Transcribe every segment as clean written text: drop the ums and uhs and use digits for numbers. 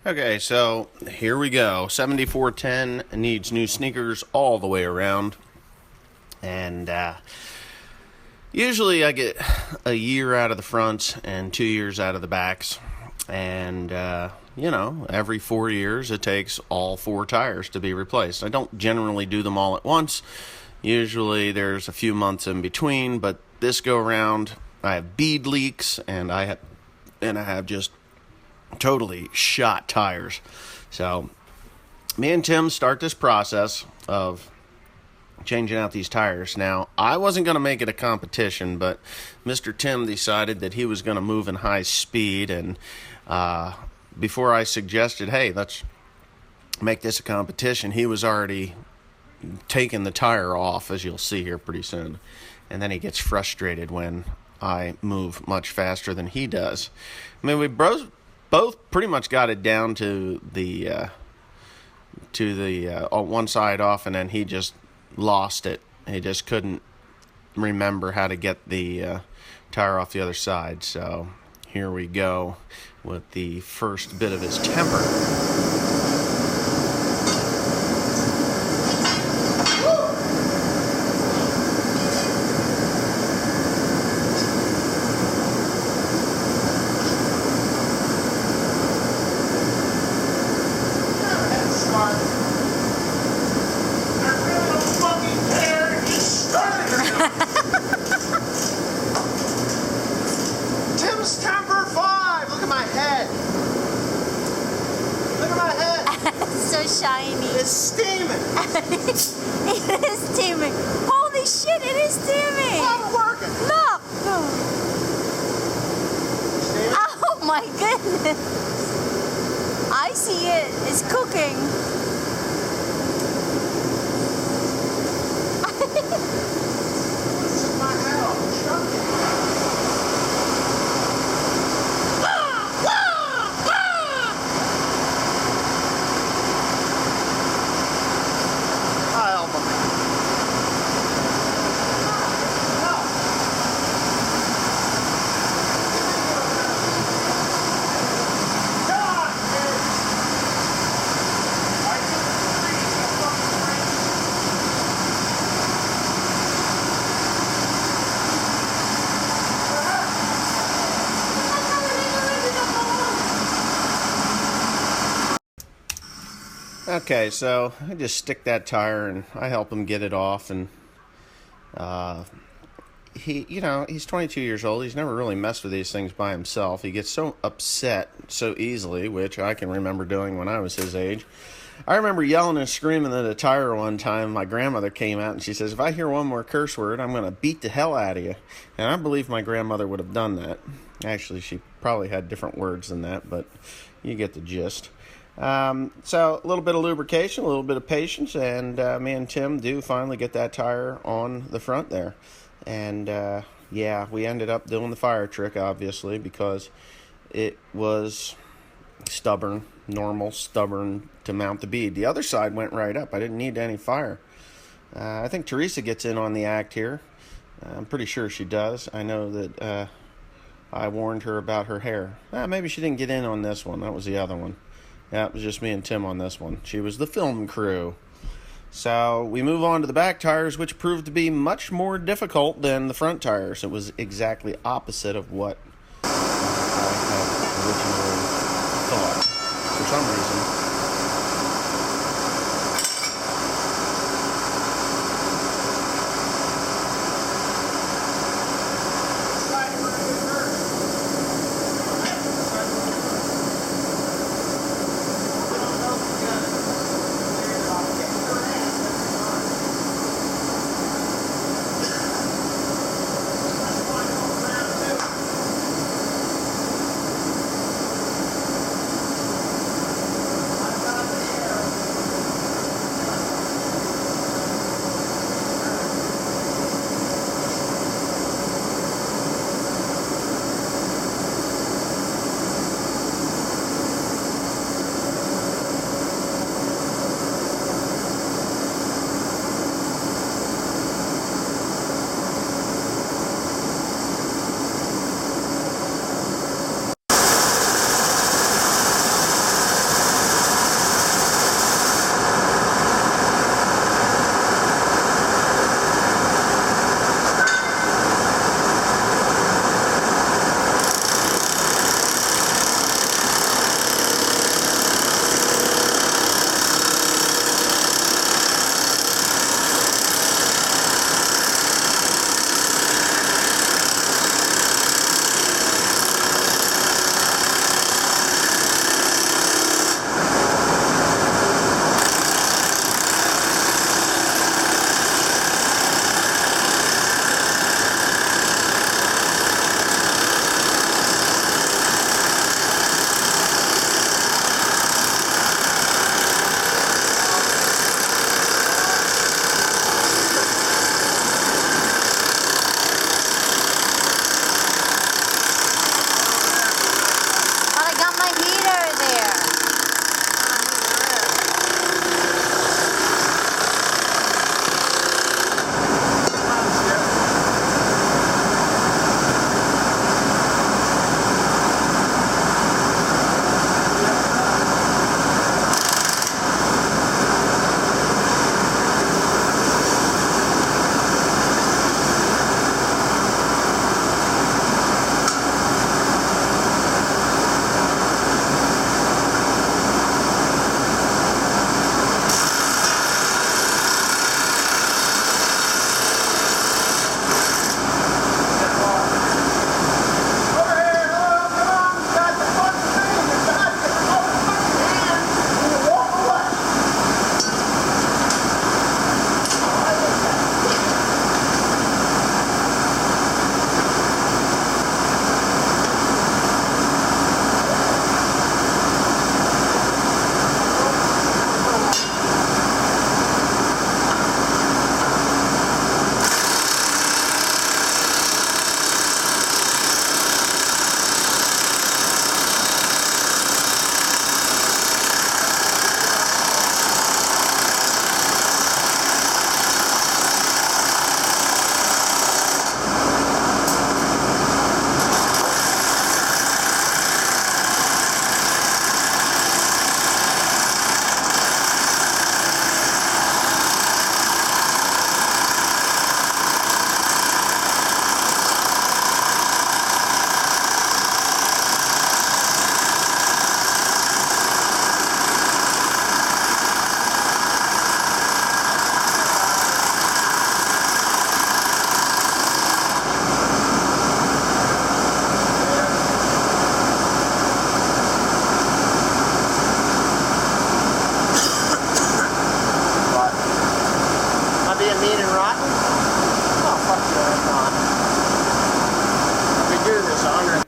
Okay, so here we go. 7410 needs new sneakers all the way around. And usually I get a year out of the fronts and 2 years out of the backs. And, every 4 years it takes all 4 tires to be replaced. I don't generally do them all at once. Usually there's a few months in between, but this go around I have bead leaks and I have just totally shot tires. So me and Tim start this process of changing out these tires. Now, I wasn't going to make it a competition, but Mr. Tim decided that he was going to move in high speed, and before I suggested, hey, let's make this a competition, he was already taking the tire off, as you'll see here pretty soon. And then he gets frustrated when I move much faster than he does. I mean, we both pretty much got it down to the one side off, and then he just lost it. He just couldn't remember how to get the tire off the other side. So here we go with the first bit of his temper. Tim's temper 5! Look at my head! Look at my head! So shiny. It's steaming! It is steaming. Holy shit, it is steaming! I'm working! Look! Steaming? Oh my goodness! I see it. It's cooking. Took my head off. Shut I'll help him. Okay, so I just stick that tire and I help him get it off, and he's 22 years old. He's never really messed with these things by himself. He gets so upset so easily, which I can remember doing when I was his age. I remember yelling and screaming at a tire one time. My grandmother came out and she says, if I hear one more curse word, I'm going to beat the hell out of you. And I believe my grandmother would have done that. Actually, she probably had different words than that, but you get the gist. So a little bit of lubrication, a little bit of patience, and me and Tim do finally get that tire on the front there. And we ended up doing the fire trick, obviously, because it was stubborn to mount the bead. The other side went right up. I didn't need any fire. I think Teresa gets in on the act here. I'm pretty sure she does. I know that I warned her about her hair. Maybe she didn't get in on this one. That was the other one. Yeah, it was just me and Tim on this one. She was the film crew. So we move on to the back tires, which proved to be much more difficult than the front tires. It was exactly opposite of what I had originally thought. For some reason.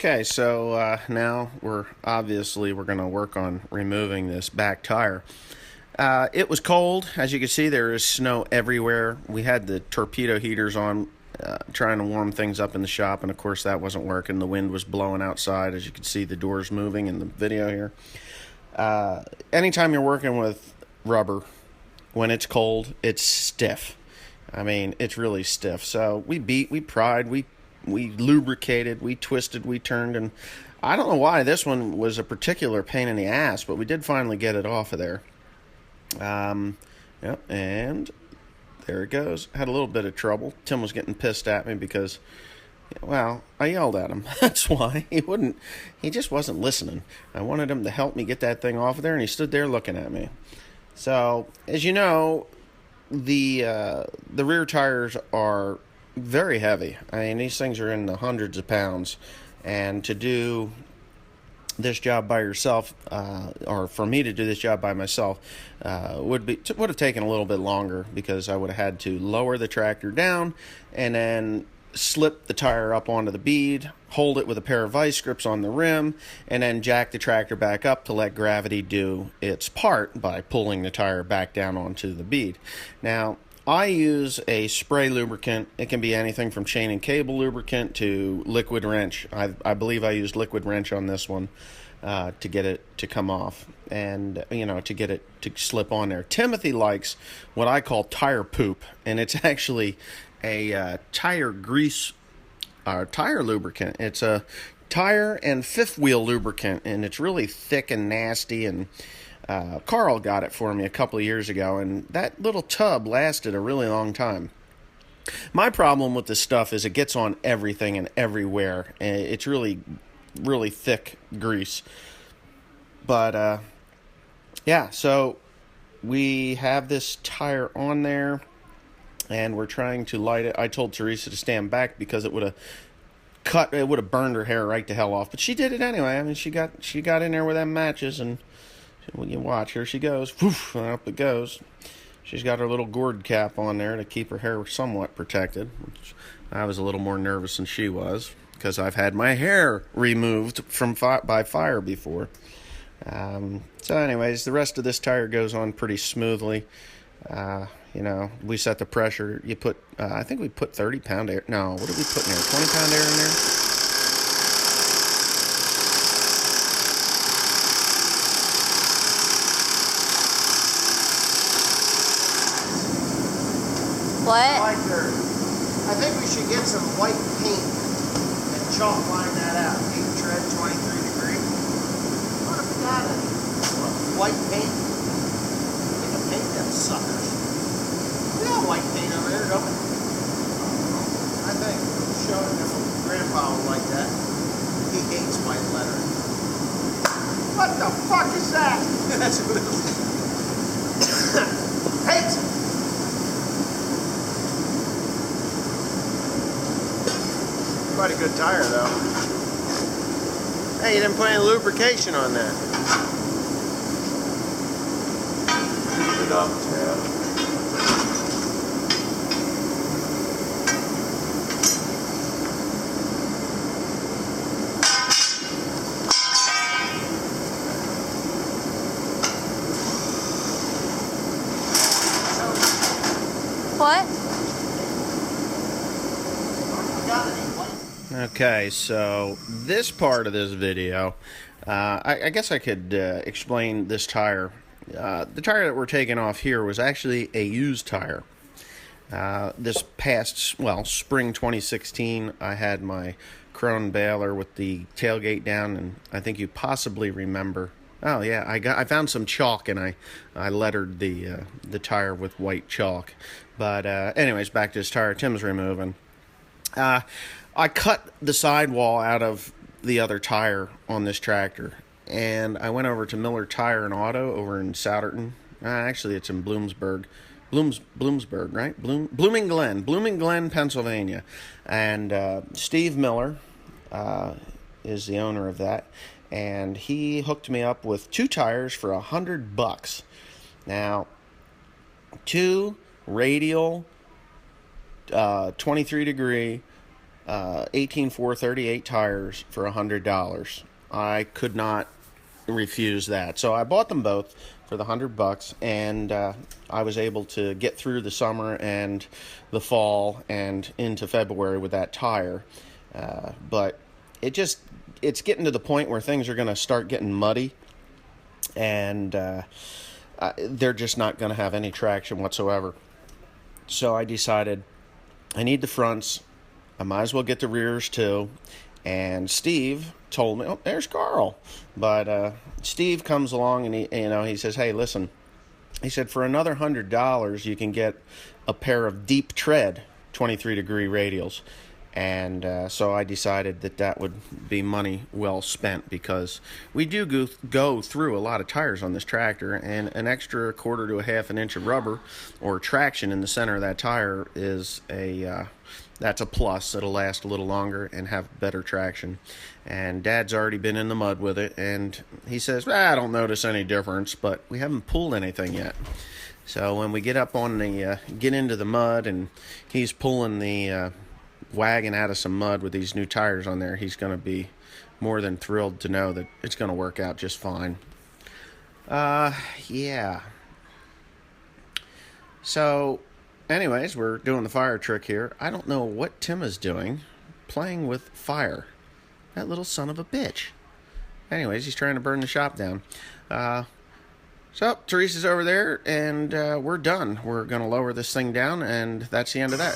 Okay, so now we're going to work on removing this back tire. It was cold. As you can see, there is snow everywhere. We had the torpedo heaters on, trying to warm things up in the shop, and of course that wasn't working. The wind was blowing outside. As you can see, the doors moving in the video here. Anytime you're working with rubber, when it's cold, it's stiff. I mean, it's really stiff. So we beat, we pried, we lubricated, we twisted, we turned, and I don't know why this one was a particular pain in the ass, but we did finally get it off of there. Yep, and there it goes. Had a little bit of trouble. Tim was getting pissed at me because, well, I yelled at him. That's why. He just wasn't listening. I wanted him to help me get that thing off of there, and he stood there looking at me. So, as you know, the rear tires are very heavy. I mean, these things are in the hundreds of pounds, and to do this job by yourself, or for me to do this job by myself, would have taken a little bit longer, because I would have had to lower the tractor down and then slip the tire up onto the bead, hold it with a pair of vice grips on the rim, and then jack the tractor back up to let gravity do its part by pulling the tire back down onto the bead. Now, I use a spray lubricant. It can be anything from chain and cable lubricant to liquid wrench. I believe I used liquid wrench on this one to get it to come off, and to get it to slip on there. Timothy likes what I call tire poop, and it's actually a tire grease, tire lubricant. It's a tire and fifth wheel lubricant, and it's really thick and nasty, and Carl got it for me a couple of years ago, and that little tub lasted a really long time. My problem with this stuff is it gets on everything and everywhere, and it's really, really thick grease. But, yeah, so we have this tire on there, and we're trying to light it. I told Teresa to stand back because it would have burned her hair right the hell off, but she did it anyway. I mean, she got in there with them matches, and when you watch, here she goes, poof, and up it goes. She's got her little gourd cap on there to keep her hair somewhat protected, which I was a little more nervous than she was, because I've had my hair removed by fire before. So anyways, the rest of this tire goes on pretty smoothly. We set the pressure. You put, I think we put 30-pound air. No, what did we put in there? 20-pound air in there? What? I think we should get some white paint and chalk line that out. 8 tread, 23 degree. What if we got any? White paint? We can paint them suckers. We got white paint over there, don't we? I think. Show him if Grandpa will like that. He hates white lettering. What the fuck is that? That's what it is. Hates it. Quite a good tire, though. Hey, you didn't put any lubrication on that. Keep it up, Tab. What? Okay, so this part of this video, I guess I could explain this tire. The tire that we're taking off here was actually a used tire. This past, spring 2016, I had my Crown baler with the tailgate down, and I think you possibly remember. Oh yeah, I found some chalk, and I lettered the tire with white chalk. But anyways, back to this tire Tim's removing. I cut the sidewall out of the other tire on this tractor, and I went over to Miller Tire and Auto over in Souderton. Actually, it's in Bloomsburg, right? Blooming Glen, Pennsylvania. And Steve Miller is the owner of that, and he hooked me up with 2 tires for $100. Now, 2 radial 23 degree 18-438 tires for $100. I could not refuse that. So I bought them both for the $100, and I was able to get through the summer and the fall and into February with that tire. But it's getting to the point where things are going to start getting muddy, and they're just not going to have any traction whatsoever. So I decided I need the fronts. I might as well get the rears too. And Steve told me, oh, there's Carl. But Steve comes along and he says, hey, listen. He said, for another $100, you can get a pair of deep tread 23-degree radials. And so I decided that would be money well spent, because we do go through a lot of tires on this tractor, and an extra quarter to a half an inch of rubber or traction in the center of that tire is that's a plus. It'll last a little longer and have better traction. And Dad's already been in the mud with it, and he says, I don't notice any difference, but we haven't pulled anything yet. So when we get up on get into the mud, and he's pulling the wagon out of some mud with these new tires on there, he's going to be more than thrilled to know that it's going to work out just fine. Yeah. So, anyways, we're doing the fire trick here. I don't know what Tim is doing, playing with fire. That little son of a bitch. Anyways, he's trying to burn the shop down. So, Teresa's over there, and we're done. We're going to lower this thing down, and that's the end of that.